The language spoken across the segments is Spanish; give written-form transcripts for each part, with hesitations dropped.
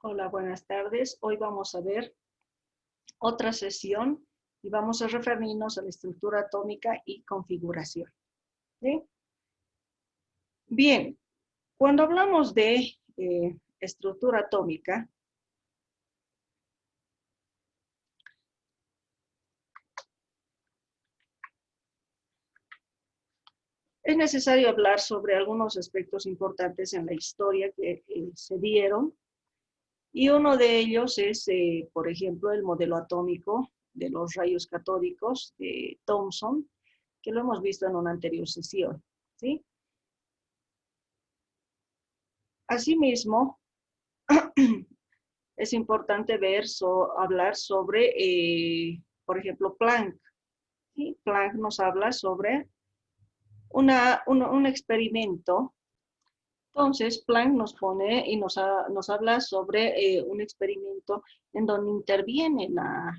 Hola, buenas tardes. Hoy vamos a ver otra sesión y vamos a referirnos a la estructura atómica y configuración. ¿Sí? Bien, cuando hablamos de estructura atómica, es necesario hablar sobre algunos aspectos importantes en la historia que se dieron, y uno de ellos es, por ejemplo, el modelo atómico de los rayos catódicos de Thomson, que lo hemos visto en una anterior sesión. ¿Sí? Asimismo, es importante hablar sobre, por ejemplo, Planck. ¿Sí? Planck nos habla sobre un experimento. Entonces, Planck nos pone y nos habla sobre un experimento en donde interviene la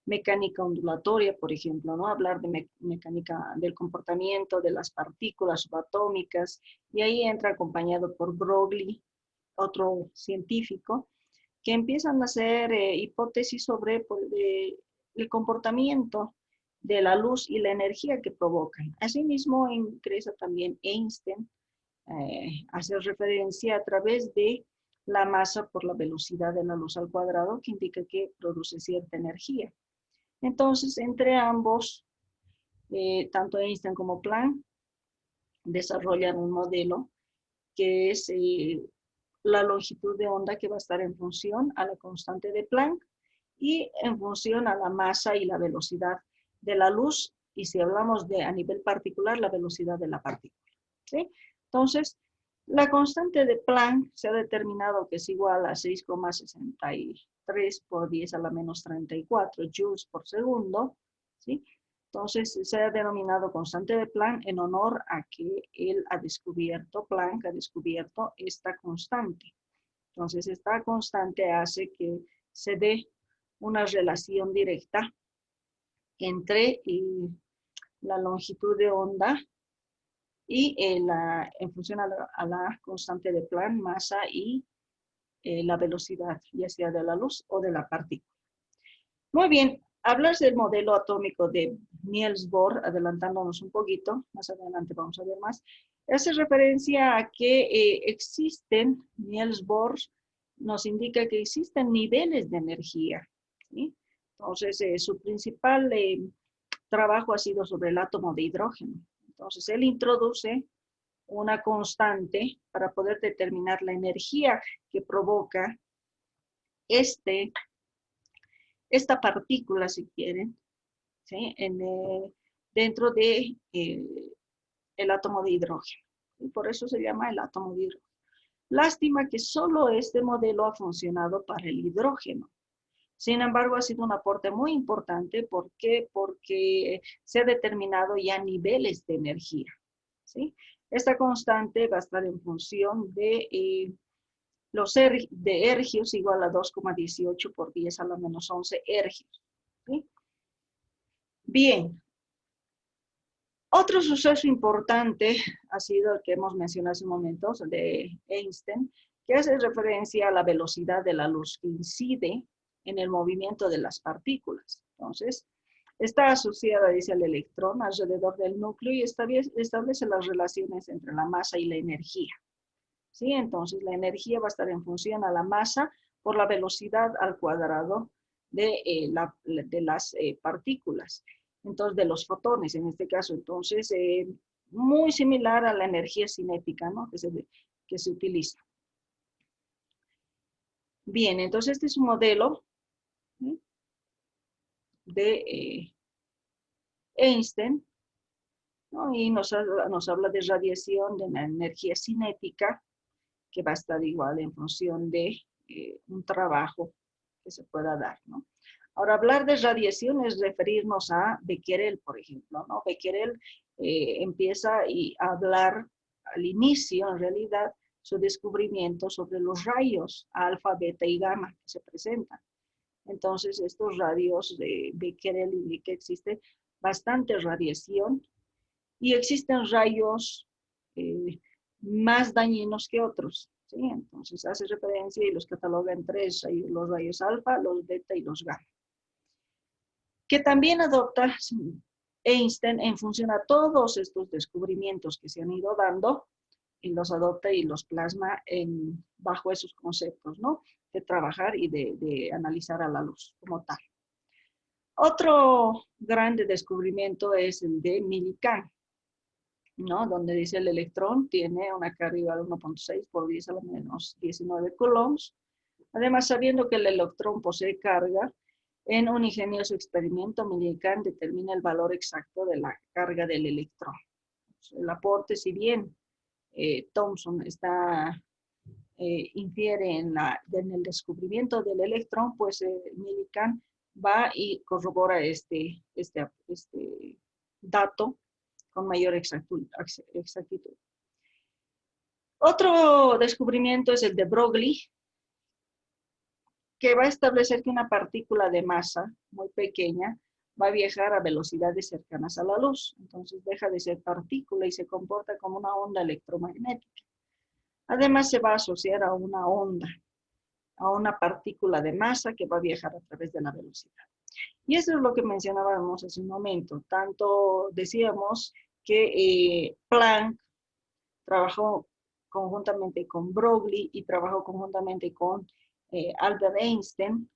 mecánica ondulatoria, por ejemplo, ¿no? Hablar de mecánica del comportamiento de las partículas subatómicas, y ahí entra acompañado por Broglie, otro científico, que empiezan a hacer hipótesis sobre el comportamiento de la luz y la energía que provocan. Asimismo, ingresa también Einstein, hace referencia a través de la masa por la velocidad de la luz al cuadrado, que indica que produce cierta energía. Entonces, entre ambos, tanto Einstein como Planck, desarrollan un modelo que es la longitud de onda, que va a estar en función a la constante de Planck y en función a la masa y la velocidad de la luz, y si hablamos de a nivel particular, la velocidad de la partícula. ¿Sí? Entonces, la constante de Planck se ha determinado que es igual a 6,63 por 10 a la menos 34 joules por segundo. ¿Sí? Entonces, se ha denominado constante de Planck en honor a que Planck ha descubierto esta constante. Entonces, esta constante hace que se dé una relación directa entre la longitud de onda y en función a la constante de Planck, masa y la velocidad, ya sea de la luz o de la partícula. Muy bien, hablar del modelo atómico de Niels Bohr, adelantándonos un poquito, más adelante vamos a ver más, hace referencia a que Niels Bohr nos indica que existen niveles de energía. ¿Sí? Entonces, su principal trabajo ha sido sobre el átomo de hidrógeno. Entonces, él introduce una constante para poder determinar la energía que provoca esta partícula, si quieren, ¿sí? Dentro de el átomo de hidrógeno. Y por eso se llama el átomo de hidrógeno. Lástima que solo este modelo ha funcionado para el hidrógeno. Sin embargo, ha sido un aporte muy importante. ¿Por qué? Porque se ha determinado ya niveles de energía. ¿Sí? Esta constante va a estar en función de de ergios, igual a 2,18 por 10 a la menos 11 ergios. ¿Sí? Bien. Otro suceso importante ha sido el que hemos mencionado hace un momento, de Einstein, que hace referencia a la velocidad de la luz que incide en el movimiento de las partículas. Entonces, está asociada, dice, al electrón alrededor del núcleo y establece las relaciones entre la masa y la energía. ¿Sí? Entonces, la energía va a estar en función a la masa por la velocidad al cuadrado de las partículas. Entonces, de los fotones en este caso. Entonces, muy similar a la energía cinética, ¿no? que se utiliza. Bien, entonces este es un modelo, ¿sí? de Einstein, ¿no? Y nos habla de radiación, de la energía cinética, que va a estar igual en función de un trabajo que se pueda dar, ¿no? Ahora, hablar de radiación es referirnos a Becquerel, por ejemplo, ¿no? Becquerel empieza a hablar al inicio, en realidad, su descubrimiento sobre los rayos alfa, beta y gamma que se presentan. Entonces, estos radios de Becquerel indican que existe bastante radiación y existen rayos más dañinos que otros. ¿sí? Entonces hace referencia y los cataloga en tres, los rayos alfa, los beta y los gamma. Que también adopta Einstein en función a todos estos descubrimientos que se han ido dando, y los adopta y los plasma bajo esos conceptos, ¿no? De trabajar y de analizar a la luz como tal. Otro grande descubrimiento es el de Millikan, ¿no? Donde dice el electrón tiene una carga igual a 1.6 por 10 a la menos 19 coulombs. Además, sabiendo que el electrón posee carga, en un ingenioso experimento, Millikan determina el valor exacto de la carga del electrón. El aporte, si bien Thomson infiere en el descubrimiento del electrón, pues Millikan va y corrobora este dato con mayor exactitud. Otro descubrimiento es el de Broglie, que va a establecer que una partícula de masa muy pequeña va a viajar a velocidades cercanas a la luz. Entonces deja de ser partícula y se comporta como una onda electromagnética. Además se va a asociar a una onda, a una partícula de masa que va a viajar a través de la velocidad. Y eso es lo que mencionábamos hace un momento. Tanto decíamos que Planck trabajó conjuntamente con Broglie y trabajó conjuntamente con Albert Einstein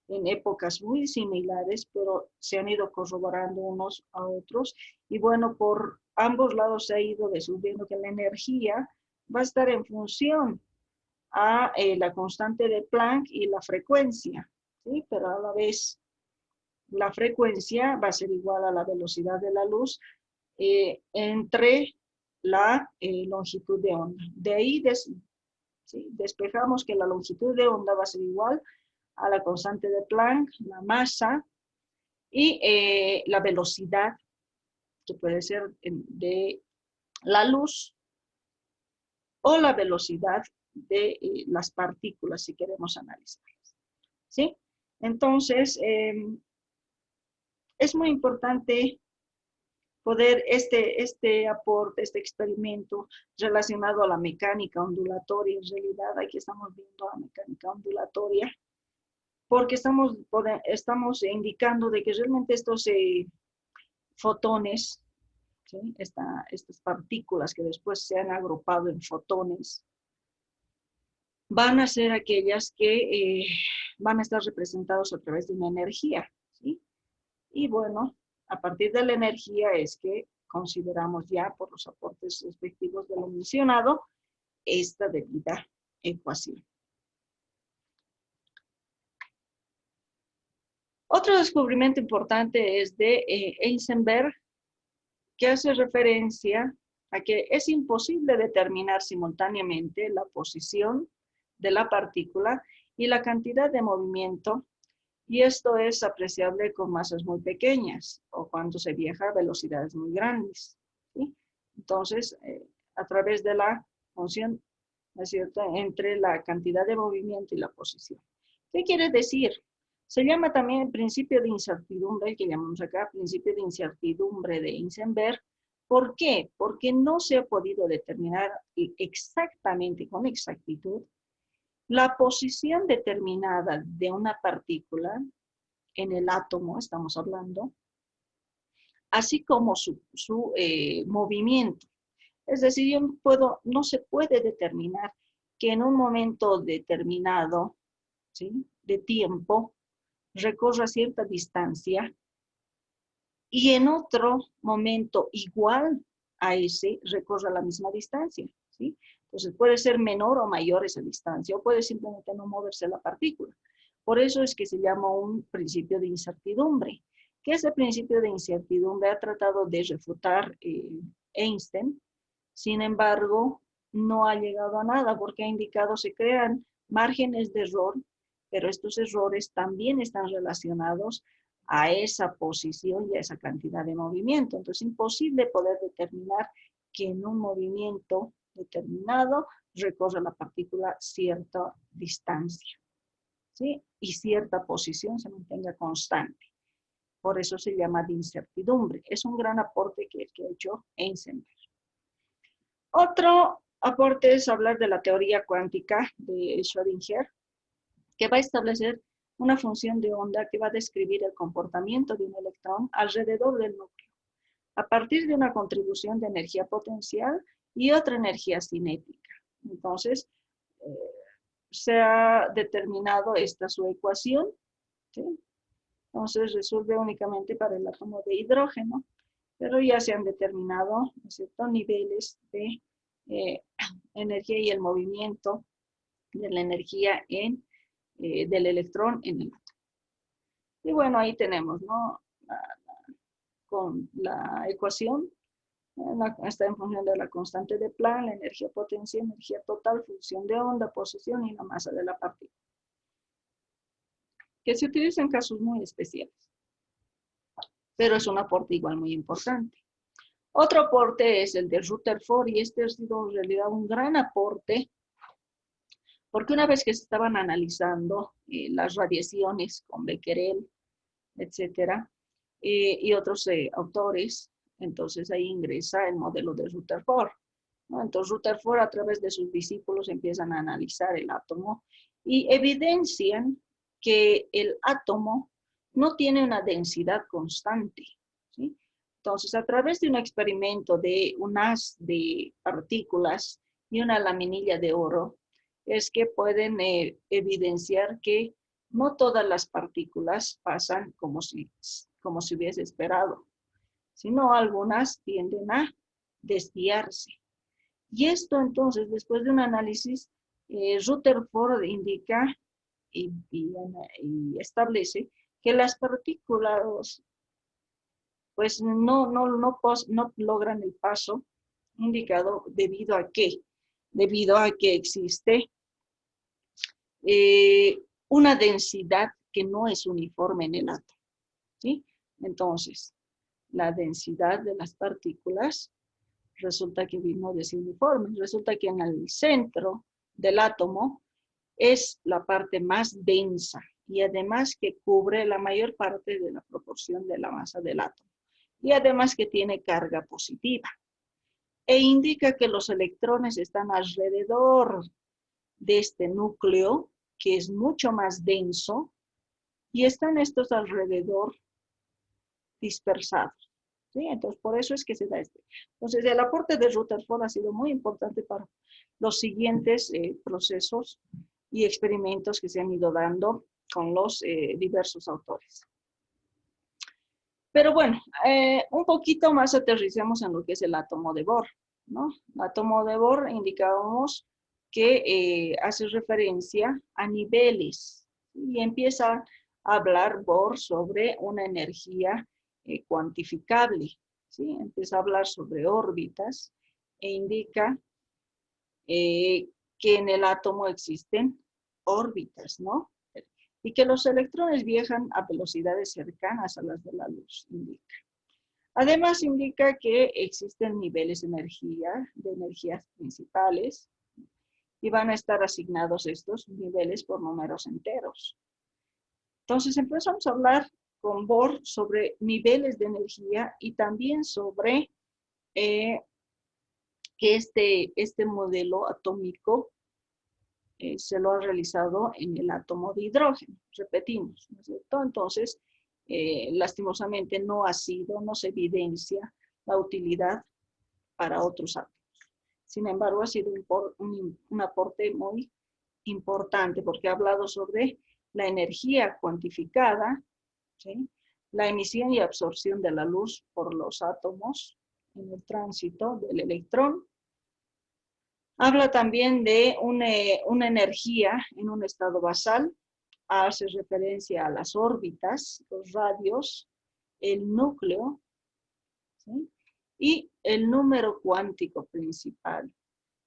en épocas muy similares, pero se han ido corroborando unos a otros. Y bueno, por ambos lados se ha ido descubriendo que la energía va a estar en función a la constante de Planck y la frecuencia, ¿sí? Pero a la vez la frecuencia va a ser igual a la velocidad de la luz entre la longitud de onda. De ahí ¿sí? Despejamos que la longitud de onda va a ser igual a la constante de Planck, la masa y la velocidad, que puede ser de la luz o la velocidad de las partículas, si queremos analizarlas. ¿Sí? Entonces, es muy importante poder este aporte, este experimento relacionado a la mecánica ondulatoria. En realidad, aquí estamos viendo la mecánica ondulatoria, porque estamos indicando de que realmente estos fotones, ¿sí? Estas partículas que después se han agrupado en fotones, van a ser aquellas que van a estar representados a través de una energía, ¿sí? Y bueno, a partir de la energía es que consideramos ya por los aportes respectivos de lo mencionado esta debida ecuación. Otro descubrimiento importante es de Heisenberg, que hace referencia a que es imposible determinar simultáneamente la posición de la partícula y la cantidad de movimiento, y esto es apreciable con masas muy pequeñas o cuando se viaja a velocidades muy grandes, ¿sí? Entonces, a través de la función, ¿no es cierto?, entre la cantidad de movimiento y la posición. ¿Qué quiere decir? Se llama también el principio de incertidumbre, el que llamamos acá principio de incertidumbre de Heisenberg. ¿Por qué? Porque no se ha podido determinar exactamente, con exactitud, la posición determinada de una partícula en el átomo, estamos hablando, así como su movimiento. Es decir, no se puede determinar que en un momento determinado, ¿sí?, de tiempo, recorra cierta distancia y en otro momento igual a ese recorra la misma distancia, ¿sí? Entonces puede ser menor o mayor esa distancia o puede simplemente no moverse la partícula. Por eso es que se llama un principio de incertidumbre, que ese principio de incertidumbre ha tratado de refutar Einstein. Sin embargo, no ha llegado a nada porque ha indicado se crean márgenes de error, pero estos errores también están relacionados a esa posición y a esa cantidad de movimiento. Entonces, es imposible poder determinar que en un movimiento determinado recorre la partícula cierta distancia, ¿sí?, y cierta posición se mantenga constante. Por eso se llama de incertidumbre. Es un gran aporte que ha hecho Heisenberg. Otro aporte es hablar de la teoría cuántica de Schrödinger, que va a establecer una función de onda que va a describir el comportamiento de un electrón alrededor del núcleo, a partir de una contribución de energía potencial y otra energía cinética. Entonces, se ha determinado esta su ecuación, ¿sí? Entonces, resuelve únicamente para el átomo de hidrógeno, pero ya se han determinado, ¿no es cierto?, niveles de energía y el movimiento de la energía del electrón en el átomo. Y bueno, ahí tenemos, ¿no?, con la ecuación, está en función de la constante de Planck, la energía potencia, energía total, función de onda, posición y la masa de la partícula, que se utiliza en casos muy especiales, pero es un aporte igual muy importante. Otro aporte es el de Rutherford, y este ha sido en realidad un gran aporte, porque una vez que se estaban analizando las radiaciones con Becquerel, etcétera, y otros autores, entonces ahí ingresa el modelo de Rutherford, ¿no? Entonces Rutherford, a través de sus discípulos, empiezan a analizar el átomo y evidencian que el átomo no tiene una densidad constante, ¿sí? Entonces, a través de un experimento de un haz de partículas y una laminilla de oro, es que pueden evidenciar que no todas las partículas pasan como si hubiese esperado, sino algunas tienden a desviarse. Y esto entonces, después de un análisis, Rutherford indica y establece que las partículas pues no logran el paso indicado debido a qué, debido a que existe una densidad que no es uniforme en el átomo, ¿sí? Entonces, la densidad de las partículas resulta que no es uniforme, resulta que en el centro del átomo es la parte más densa y además que cubre la mayor parte de la proporción de la masa del átomo y además que tiene carga positiva e indica que los electrones están alrededor de este núcleo que es mucho más denso y están estos alrededor dispersados, ¿sí? Entonces, por eso es que se da este. Entonces, el aporte de Rutherford ha sido muy importante para los siguientes procesos y experimentos que se han ido dando con los diversos autores. Pero bueno, un poquito más aterricemos en lo que es el átomo de Bohr, ¿no? El átomo de Bohr indicábamos que hace referencia a niveles y empieza a hablar Bohr sobre una energía cuantificable, ¿sí? Empieza a hablar sobre órbitas e indica que en el átomo existen órbitas, ¿no? Y que los electrones viajan a velocidades cercanas a las de la luz, indica. Además, indica que existen niveles de energías principales, y van a estar asignados estos niveles por números enteros. Entonces, empezamos a hablar con Bohr sobre niveles de energía y también sobre que este modelo atómico se lo ha realizado en el átomo de hidrógeno, repetimos, ¿no es cierto? Entonces, lastimosamente no se evidencia la utilidad para otros átomos. Sin embargo, ha sido un aporte muy importante porque ha hablado sobre la energía cuantificada, ¿sí? La emisión y absorción de la luz por los átomos en el tránsito del electrón. Habla también de una energía en un estado basal, hace referencia a las órbitas, los radios, el núcleo, ¿sí? Y el número cuántico principal,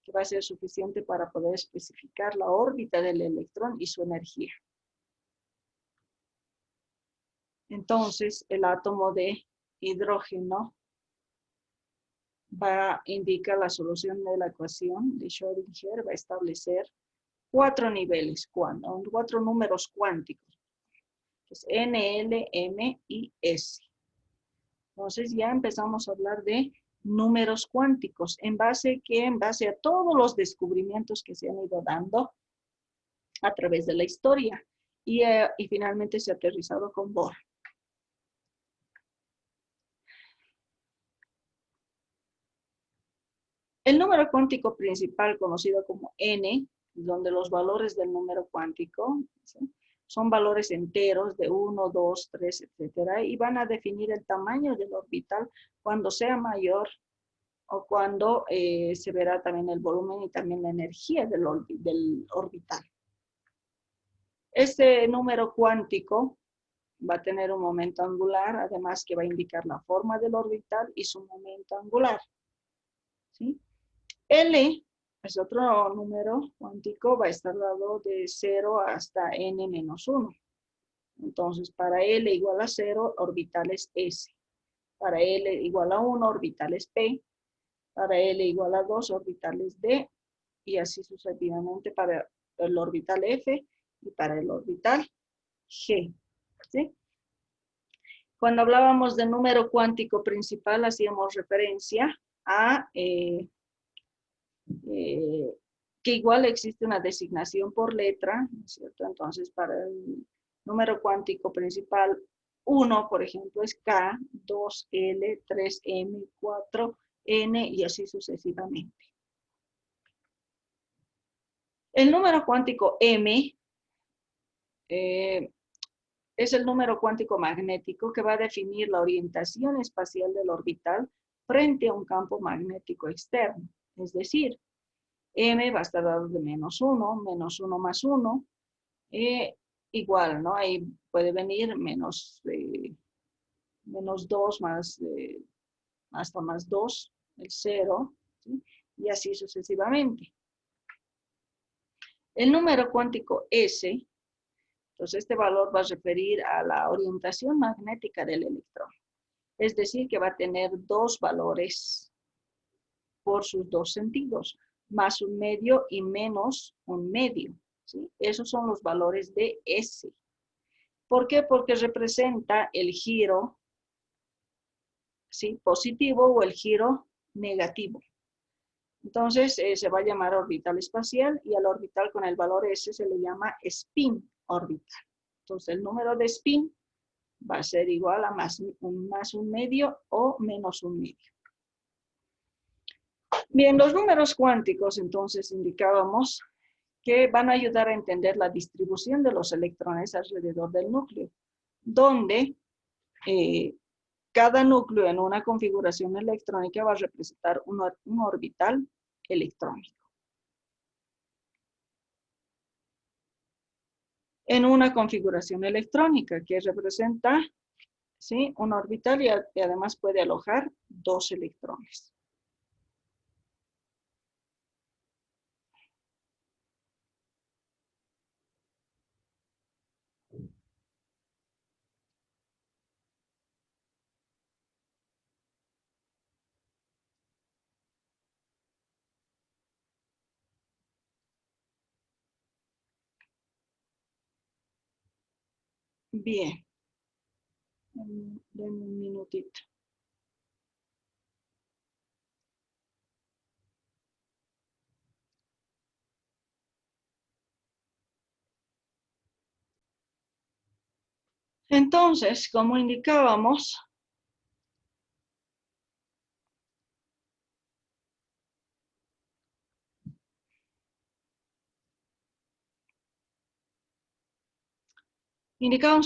que va a ser suficiente para poder especificar la órbita del electrón y su energía. Entonces, el átomo de hidrógeno indica la solución de la ecuación de Schrödinger, va a establecer 4 niveles, 4 números cuánticos, que es N, L, M y S. Entonces ya empezamos a hablar de números cuánticos. ¿En base a qué? En base a todos los descubrimientos que se han ido dando a través de la historia. Y finalmente se ha aterrizado con Bohr. El número cuántico principal, conocido como n, donde los valores del número cuántico, ¿sí?, son valores enteros de 1, 2, 3, etcétera, y van a definir el tamaño del orbital cuando sea mayor o cuando se verá también el volumen y también la energía del orbital. Este número cuántico va a tener un momento angular, además que va a indicar la forma del orbital y su momento angular, ¿sí? L es otro número cuántico, va a estar dado de 0 hasta n menos 1. Entonces, para L igual a 0, orbital es S. Para L igual a 1, orbital es P. Para L igual a 2, orbital es D. Y así sucesivamente para el orbital F y para el orbital G, ¿sí? Cuando hablábamos del número cuántico principal, hacíamos referencia a que igual existe una designación por letra, ¿no es cierto? Entonces, para el número cuántico principal, 1, por ejemplo, es K, 2, L, 3, M, 4, N, y así sucesivamente. El número cuántico M es el número cuántico magnético que va a definir la orientación espacial del orbital frente a un campo magnético externo. Es decir, M va a estar dado de menos 1 más 1, igual, ¿no? Ahí puede venir menos 2 más, hasta más 2, el 0, ¿sí? Y así sucesivamente. El número cuántico S, entonces este valor va a referir a la orientación magnética del electrón. Es decir, que va a tener dos valores por sus dos sentidos, más un medio y menos un medio, ¿sí? Esos son los valores de S. ¿Por qué? Porque representa el giro, ¿sí?, positivo o el giro negativo. Entonces, se va a llamar orbital espacial, y al orbital con el valor S se le llama spin orbital. Entonces, el número de spin va a ser igual a más un medio o menos un medio. Bien, los números cuánticos, entonces, indicábamos que van a ayudar a entender la distribución de los electrones alrededor del núcleo, donde cada núcleo en una configuración electrónica va a representar un orbital electrónico. En una configuración electrónica que representa, ¿sí?, un orbital y además puede alojar dos electrones. Bien. Denme un minutito. Entonces, como indicábamos,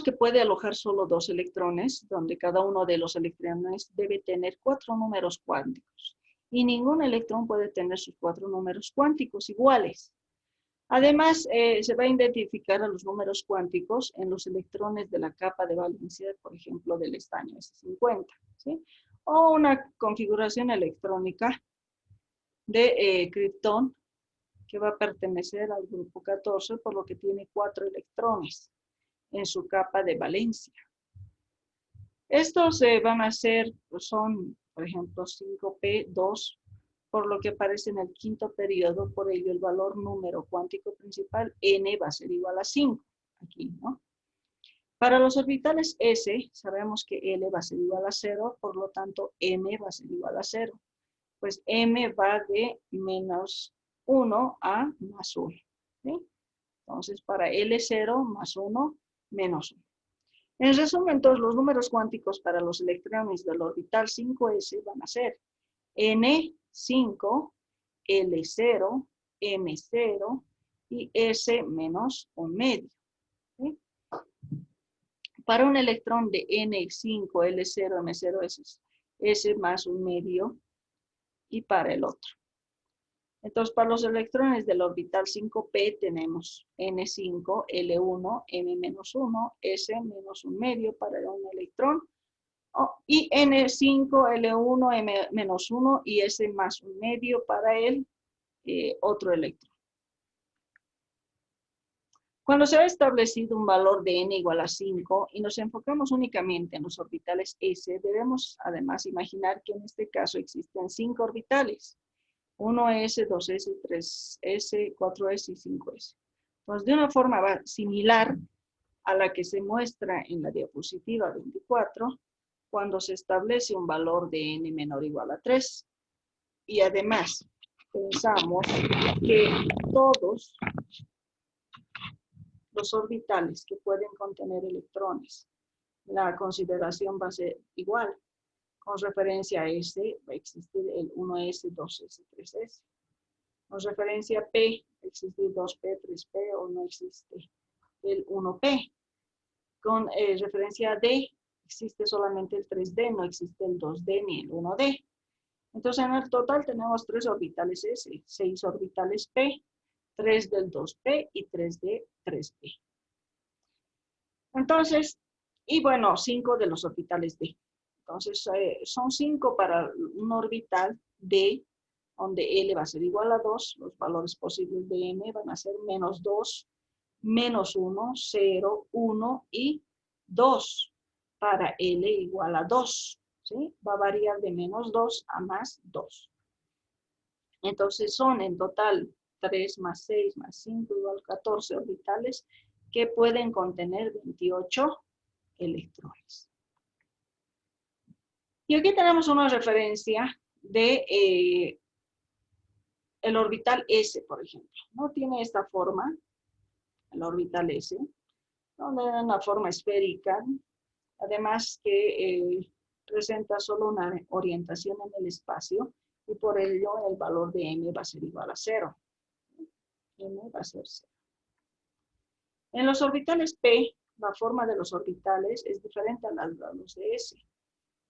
que puede alojar solo dos electrones, donde cada uno de los electrones debe tener 4 números cuánticos. Y ningún electrón puede tener sus 4 números cuánticos iguales. Además, se va a identificar a los números cuánticos en los electrones de la capa de valencia, por ejemplo, del estaño S50, ¿sí? O una configuración electrónica de criptón que va a pertenecer al grupo 14, por lo que tiene 4 electrones en su capa de valencia. Estos van a ser, son, por ejemplo, 5p2, por lo que aparece en el quinto periodo, por ello el valor número cuántico principal, n, va a ser igual a 5, aquí, ¿no? Para los orbitales S, sabemos que L va a ser igual a 0, por lo tanto, M va a ser igual a 0. pues M va de menos 1 a más 1. ¿Sí? Entonces, para L0 más 1, menos 1. En resumen, entonces, los números cuánticos para los electrones del orbital 5s van a ser N5, L0, M0 y S menos 1 medio. ¿Sí? Para un electrón de N5, L0, M0, S más 1 medio y para el otro. Entonces, para los electrones del orbital 5p tenemos N5, L1, M-1, S menos 1 medio para un electrón, y N5, L1, M-1 y S más 1 medio para el otro electrón. Cuando se ha establecido un valor de n igual a 5 y nos enfocamos únicamente en los orbitales s, debemos además imaginar que en este caso existen 5 orbitales. 1s, 2s, 3s, 4s y 5s. Pues de una forma similar a la que se muestra en la diapositiva 24, cuando se establece un valor de n menor o igual a 3. Y además, pensamos que todos los orbitales que pueden contener electrones, la consideración va a ser igual. Con referencia a S va a existir el 1s, 2s, 3s. Con referencia a P, va a existir 2P, 3P o no existe el 1P. Con referencia a D, existe solamente el 3D, no existe el 2D ni el 1D. Entonces, en el total tenemos 3 orbitales S, 6 orbitales P, 3 del 2P y 3 de 3P. Entonces, y bueno, 5 de los orbitales D. Entonces, son 5 para un orbital D, donde L va a ser igual a 2. Los valores posibles de M van a ser menos 2, menos 1, 0, 1 y 2 para L igual a 2. ¿Sí? Va a variar de menos 2 a más 2. Entonces son en total 3 más 6 más 5 igual a 14 orbitales que pueden contener 28 electrones. Y aquí tenemos una referencia de el orbital S, por ejemplo. ¿No? Tiene esta forma, el orbital S, donde es una forma esférica, además que presenta solo una orientación en el espacio y por ello el valor de M va a ser igual a 0. M va a ser 0. En los orbitales P, la forma de los orbitales es diferente a los de S.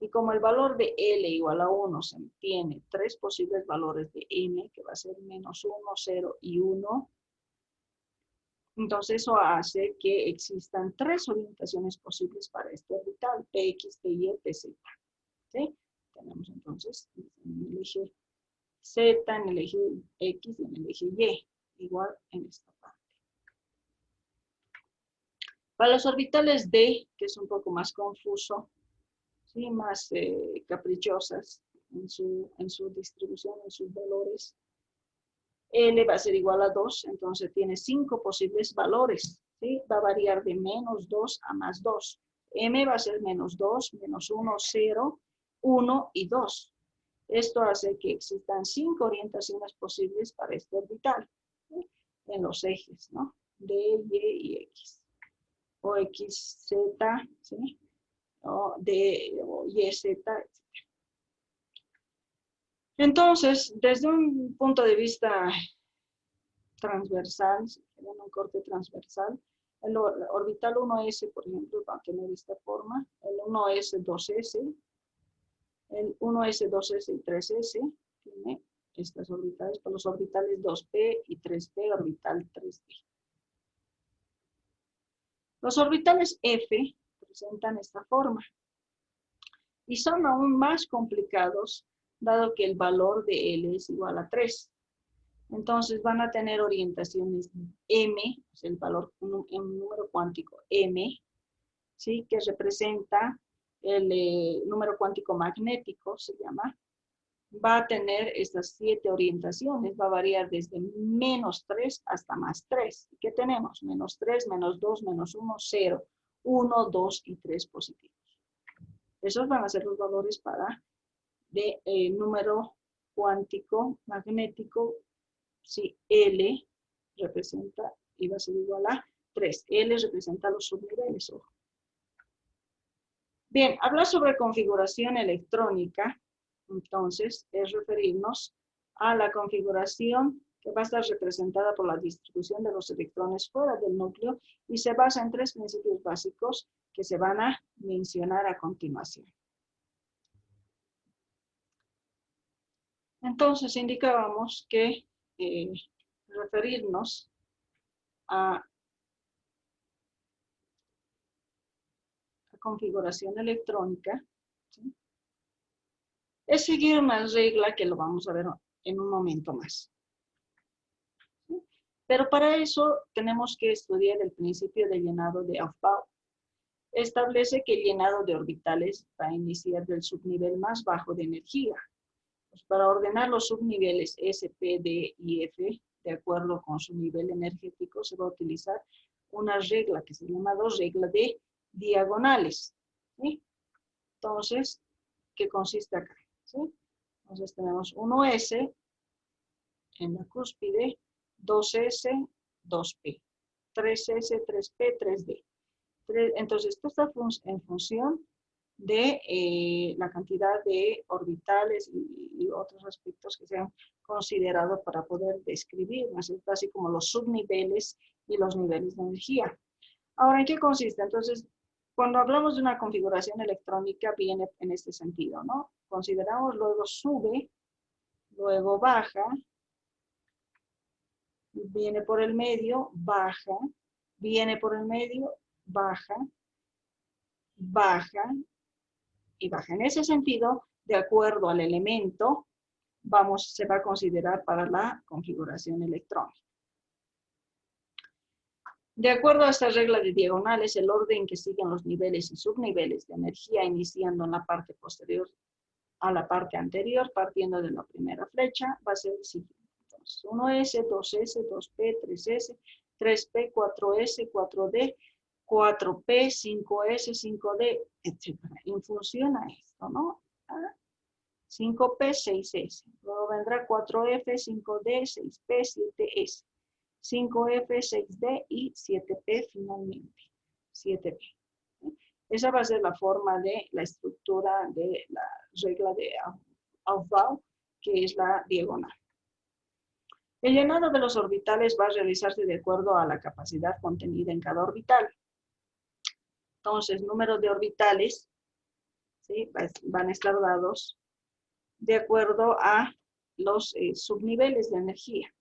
Y como el valor de L igual a 1 se tiene 3 posibles valores de M, que va a ser menos 1, 0 y 1, entonces eso hace que existan 3 orientaciones posibles para este orbital, PX, PY, PZ. ¿Sí? Tenemos entonces en el eje Z, en el eje X y en el eje Y, igual en esta parte. Para los orbitales D, que es un poco más confuso, ¿sí? Más caprichosas en su distribución, en sus valores, L va a ser igual a 2, entonces tiene 5 posibles valores, ¿sí? Va a variar de menos 2 a más 2. M va a ser menos 2, menos 1, 0, 1 y 2. Esto hace que existan 5 orientaciones posibles para este orbital, ¿sí? En los ejes, ¿no? D, Y y X. O X, Z, ¿sí? O D, o Y, Z, etc. Entonces, desde un punto de vista transversal, si quieren un corte transversal, el orbital 1s, por ejemplo, va a tener esta forma, el 1s, 2s, el 1s, 2s y 3s, tiene estas orbitales, por los orbitales 2p y 3p, orbital 3p. Los orbitales F presentan esta forma y son aún más complicados dado que el valor de L es igual a 3. Entonces van a tener orientaciones M, o sea, el valor, un número cuántico M, ¿sí? Que representa el número cuántico magnético, se llama. Va a tener estas 7 orientaciones, va a variar desde menos 3 hasta más 3. ¿Qué tenemos? Menos 3, menos 2, menos 1, 0, 1, 2 y 3 positivos. Esos van a ser los valores para de número cuántico magnético, si L representa, y va a ser igual a 3. L representa los subniveles. Ojo. Bien, hablar sobre configuración electrónica, entonces, es referirnos a la configuración que va a estar representada por la distribución de los electrones fuera del núcleo y se basa en 3 principios básicos que se van a mencionar a continuación. Entonces, indicábamos que referirnos a la configuración electrónica, ¿sí?, es seguir una regla que lo vamos a ver en un momento más. ¿Sí? Pero para eso tenemos que estudiar el principio de llenado de Aufbau. Establece que el llenado de orbitales va a iniciar del subnivel más bajo de energía. Pues para ordenar los subniveles S, P, D y F, de acuerdo con su nivel energético, se va a utilizar una regla que se llama regla de diagonales. ¿Sí? Entonces, ¿qué consiste acá? ¿Sí? Entonces tenemos 1S en la cúspide, 2S, 2P, 3S, 3P, 3D. Entonces, esto está en función de la cantidad de orbitales y otros aspectos que se han considerado para poder describir, ¿no es cierto?, así como los subniveles y los niveles de energía. Ahora, ¿en qué consiste? Entonces, cuando hablamos de una configuración electrónica, viene en este sentido, ¿no? Consideramos, luego sube, luego baja, viene por el medio, baja, viene por el medio, baja, baja y baja. En ese sentido, de acuerdo al elemento, se va a considerar para la configuración electrónica. De acuerdo a esta regla de diagonales, el orden que siguen los niveles y subniveles de energía, iniciando en la parte posterior a la parte anterior, partiendo de la primera flecha, va a ser el siguiente. Entonces, 1S, 2S, 2P, 3S, 3P, 4S, 4D, 4P, 5S, 5D, etc. En función a esto, ¿no? 5P, 6S. Luego vendrá 4F, 5D, 6P, 7S. 5F, 6D y 7P finalmente. 7P. Esa va a ser la forma de la estructura de la regla de Aufbau, que es la diagonal. El llenado de los orbitales va a realizarse de acuerdo a la capacidad contenida en cada orbital. Entonces, número de orbitales, ¿sí?, van a estar dados de acuerdo a los subniveles de energía.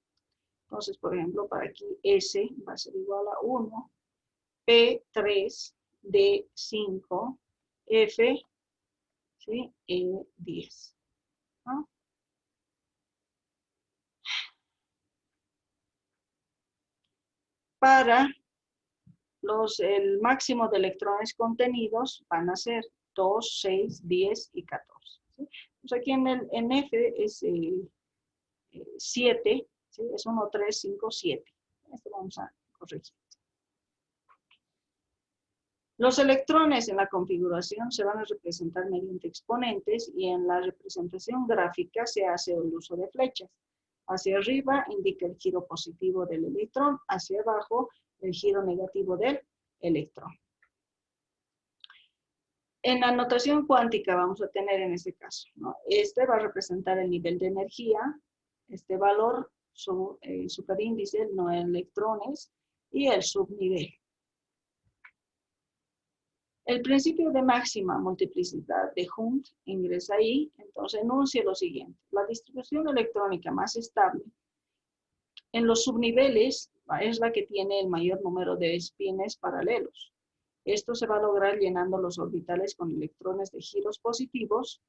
Entonces, por ejemplo, para aquí S va a ser igual a 1, P 3, D 5, F, ¿sí?, 10. ¿No? Para el máximo de electrones contenidos van a ser 2, 6, 10 y 14. ¿Sí? Pues aquí en F es 7, ¿sí?, es 1, 3, 5, 7. Esto vamos a corregir. Los electrones en la configuración se van a representar mediante exponentes y en la representación gráfica se hace el uso de flechas. Hacia arriba indica el giro positivo del electrón, hacia abajo el giro negativo del electrón. En la notación cuántica vamos a tener en este caso, ¿no? Este va a representar el nivel de energía, este valor, su superíndice, el no electrones, y el subnivel. El principio de máxima multiplicidad de Hund ingresa ahí, entonces enuncia lo siguiente. La distribución electrónica más estable en los subniveles es la que tiene el mayor número de espines paralelos. Esto se va a lograr llenando los orbitales con electrones de giros positivos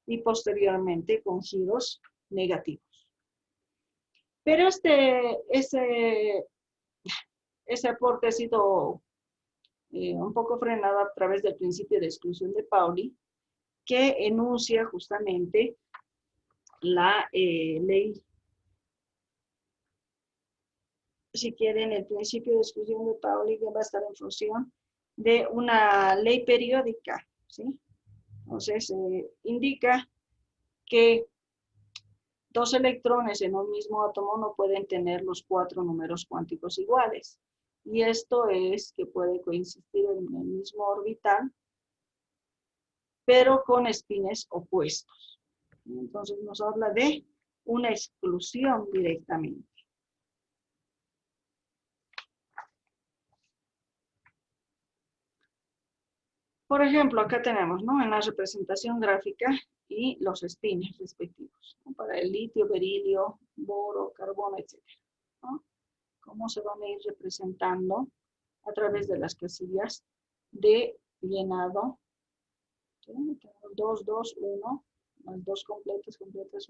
y posteriormente con giros negativos. Pero ese aporte ha sido un poco frenado a través del principio de exclusión de Pauli, que enuncia justamente la ley, si quieren, el principio de exclusión de Pauli, que va a estar en función de una ley periódica, ¿sí? Entonces, indica que Dos electrones en un mismo átomo no pueden tener los 4 números cuánticos iguales. Y esto es que puede coincidir en el mismo orbital, pero con espines opuestos. Entonces nos habla de una exclusión directamente. Por ejemplo, acá tenemos, ¿no? En la representación gráfica y los espines respectivos, ¿no? Para el litio, berilio, boro, carbono, etc. ¿No? Cómo se van a ir representando a través de las casillas de llenado. ¿Sí? Tenemos 2, 2, 1, las dos completas, 1, etc.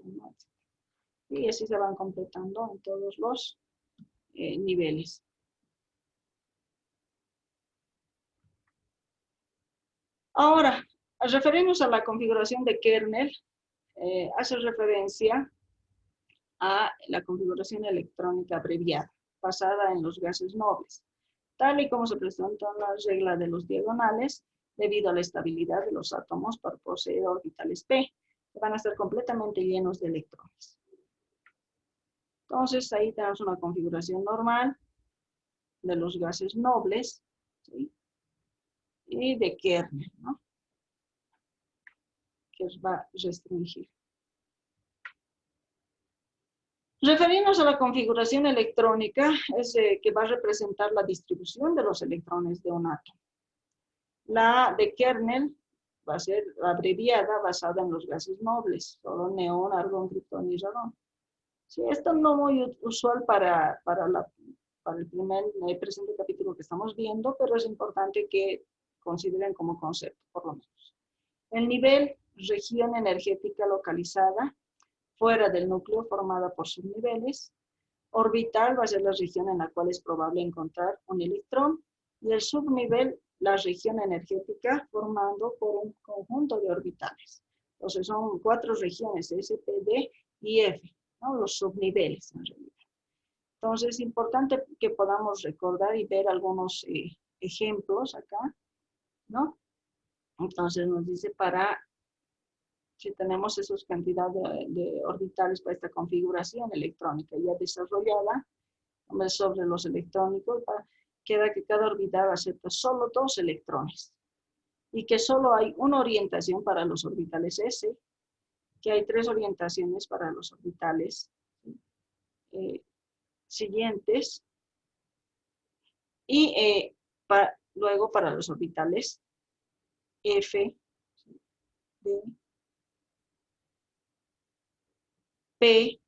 Y así se van completando en todos los niveles. Ahora, al referirnos a la configuración de kernel, hace referencia a la configuración electrónica abreviada, basada en los gases nobles, tal y como se presenta en la regla de los diagonales, debido a la estabilidad de los átomos para poseer orbitales p, que van a estar completamente llenos de electrones. Entonces, ahí tenemos una configuración normal de los gases nobles, ¿sí? Y de kernel, ¿no? Que va a restringir. Referirnos a la configuración electrónica, es que va a representar la distribución de los electrones de un átomo. La de kernel va a ser abreviada basada en los gases nobles, solo neón, argón, criptón y radón. Sí, esto no es muy usual para el presente capítulo que estamos viendo, pero es importante que consideren como concepto, por lo menos. El nivel, región energética localizada, fuera del núcleo formada por subniveles. Orbital va a ser la región en la cual es probable encontrar un electrón. Y el subnivel, la región energética formando por un conjunto de orbitales. Entonces son 4 regiones, S, P, D y F, ¿no? Los subniveles en realidad. Entonces es importante que podamos recordar y ver algunos ejemplos acá, ¿no? Entonces nos dice si tenemos esa cantidad de orbitales para esta configuración electrónica ya desarrollada, sobre los electrónicos, queda que cada orbital acepta solo 2 electrones y que solo hay una orientación para los orbitales S, que hay 3 orientaciones para los orbitales siguientes y luego para los orbitales F, D, P.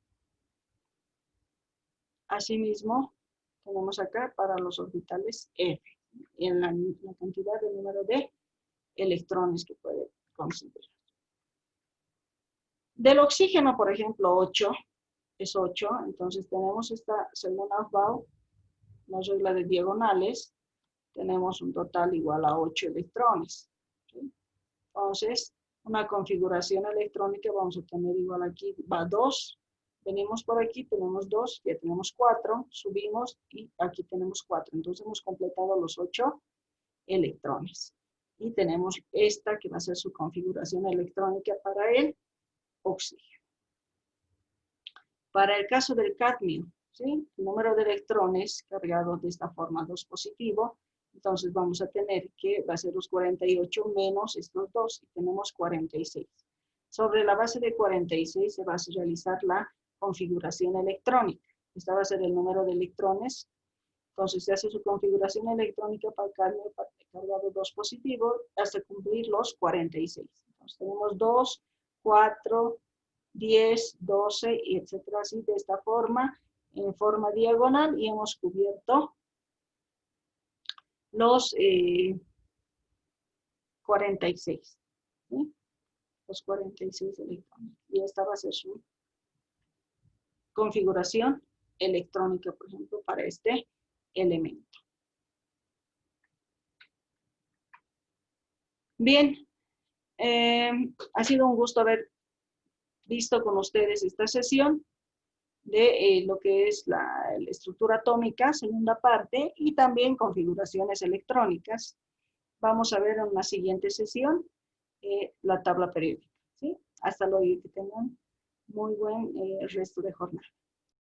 Asimismo, tenemos acá para los orbitales F, en la cantidad de número de electrones que puede considerar. Del oxígeno, por ejemplo, 8, es 8, entonces tenemos esta, según Aufbau, la regla de diagonales, tenemos un total igual a 8 electrones. ¿Sí? Entonces, una configuración electrónica vamos a tener igual aquí, va 2, venimos por aquí, tenemos 2, ya tenemos 4, subimos y aquí tenemos 4. Entonces hemos completado los 8 electrones. Y tenemos esta que va a ser su configuración electrónica para el oxígeno. Para el caso del cadmio, ¿sí? El número de electrones cargados de esta forma 2 positivo, entonces vamos a tener que va a ser los 48 menos estos 2 y tenemos 46. Sobre la base de 46 se va a realizar la configuración electrónica. Esta va a ser el número de electrones. Entonces se hace su configuración electrónica para el cadmio cargado 2 positivo hasta cumplir los 46. Entonces tenemos 2, 4, 10, 12, y etcétera, así de esta forma, en forma diagonal, y hemos cubierto los 46. ¿Sí? Los 46 electrones. Y esta va a ser su configuración electrónica, por ejemplo, para este elemento. Bien, ha sido un gusto haber visto con ustedes esta sesión de lo que es la estructura atómica, segunda parte, y también configuraciones electrónicas. Vamos a ver en una siguiente sesión la tabla periódica. ¿Sí? Hasta luego, que tengan Muy buen resto de jornada.